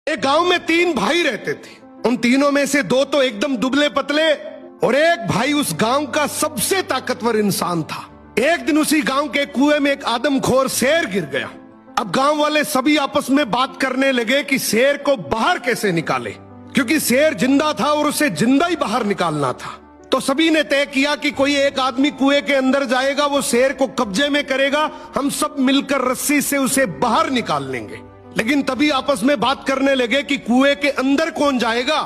एक गांव में 3 भाई रहते थे। उन तीनों में से 2 तो एकदम दुबले पतले और एक भाई उस गांव का सबसे ताकतवर इंसान था। एक दिन उसी गांव के कुएं में एक आदमखोर शेर गिर गया। अब गांव वाले सभी आपस में बात करने लगे कि शेर को बाहर कैसे निकाले, क्योंकि शेर जिंदा था और उसे जिंदा ही बाहर निकालना था। तो सभी ने तय किया कि कोई एक आदमी कुएं के अंदर जाएगा, वो शेर को कब्जे में करेगा, हम सब मिलकर रस्सी से उसे बाहर निकाल लेंगे। लेकिन तभी आपस में बात करने लगे कि कुएं के अंदर कौन जाएगा।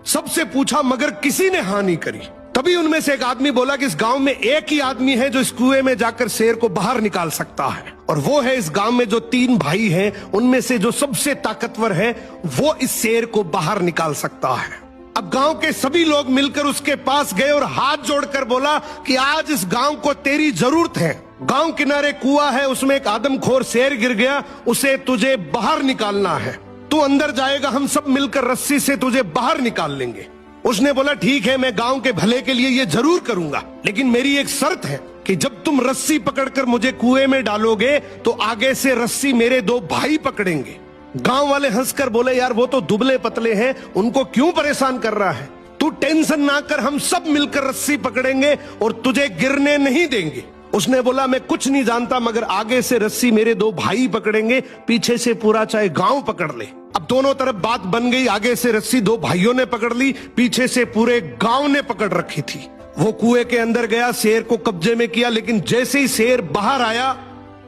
सबसे पूछा मगर किसी ने हाँ नहीं करी। तभी उनमें से एक आदमी बोला कि इस गांव में एक ही आदमी है जो इस कुएं में जाकर शेर को बाहर निकाल सकता है, और वो है इस गांव में जो 3 भाई हैं उनमें से जो सबसे ताकतवर है, वो इस शेर को बाहर निकाल सकता है। अब गांव के सभी लोग मिलकर उसके पास गए और हाथ जोड़कर बोला कि आज इस गांव को तेरी जरूरत है। गांव किनारे कुआं है, उसमें एक आदमखोर शेर गिर गया, उसे तुझे बाहर निकालना है। तू अंदर जाएगा, हम सब मिलकर रस्सी से तुझे बाहर निकाल लेंगे। उसने बोला ठीक है, मैं गांव के भले के लिए ये जरूर करूंगा, लेकिन मेरी एक शर्त है कि जब तुम रस्सी पकड़कर मुझे कुएं में डालोगे तो आगे से रस्सी मेरे 2 भाई पकड़ेंगे। गांव वाले हंसकर बोले यार वो तो दुबले पतले हैं, उनको क्यों परेशान कर रहा है, तू टेंशन ना कर, हम सब मिलकर रस्सी पकड़ेंगे और तुझे गिरने नहीं देंगे। उसने बोला मैं कुछ नहीं जानता, मगर आगे से रस्सी मेरे 2 भाई पकड़ेंगे, पीछे से पूरा चाहे गांव पकड़ ले। अब दोनों तरफ बात बन गई, आगे से रस्सी 2 भाइयों ने पकड़ ली, पीछे से पूरे गांव ने पकड़ रखी थी। वो कुएं के अंदर गया, शेर को कब्जे में किया, लेकिन जैसे ही शेर बाहर आया,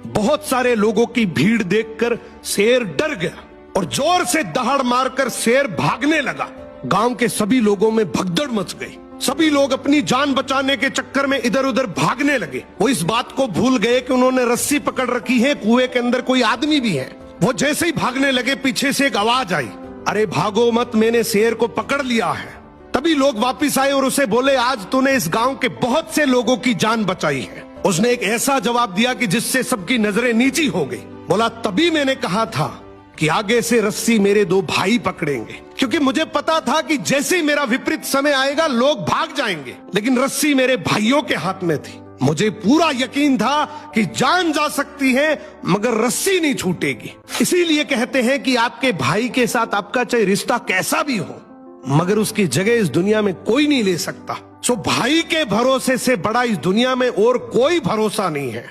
बहुत सारे लोगों की भीड़ देखकर शेर डर गया और जोर से दहाड़ मारकर शेर भागने लगा। गांव के सभी लोगों में भगदड़ मच गई। सभी लोग अपनी जान बचाने के चक्कर में इधर उधर भागने लगे। वो इस बात को भूल गए कि उन्होंने रस्सी पकड़ रखी है, कुएं के अंदर कोई आदमी भी है। वो जैसे ही भागने लगे, पीछे से एक आवाज आई, अरे भागो मत, मैंने शेर को पकड़ लिया है। तभी लोग वापिस आए और उसे बोले आज तूने इस गांव के बहुत से लोगों की जान बचाई है। उसने एक ऐसा जवाब दिया कि जिससे सबकी नजरें नीची हो गई। बोला तभी मैंने कहा था कि आगे से रस्सी मेरे 2 भाई पकड़ेंगे, क्योंकि मुझे पता था कि जैसे ही मेरा विपरीत समय आएगा लोग भाग जाएंगे, लेकिन रस्सी मेरे भाइयों के हाथ में थी। मुझे पूरा यकीन था कि जान जा सकती है मगर रस्सी नहीं छूटेगी। इसीलिए कहते हैं कि आपके भाई के साथ आपका चाहे रिश्ता कैसा भी हो, मगर उसकी जगह इस दुनिया में कोई नहीं ले सकता। सो भाई के भरोसे से बड़ा इस दुनिया में और कोई भरोसा नहीं है।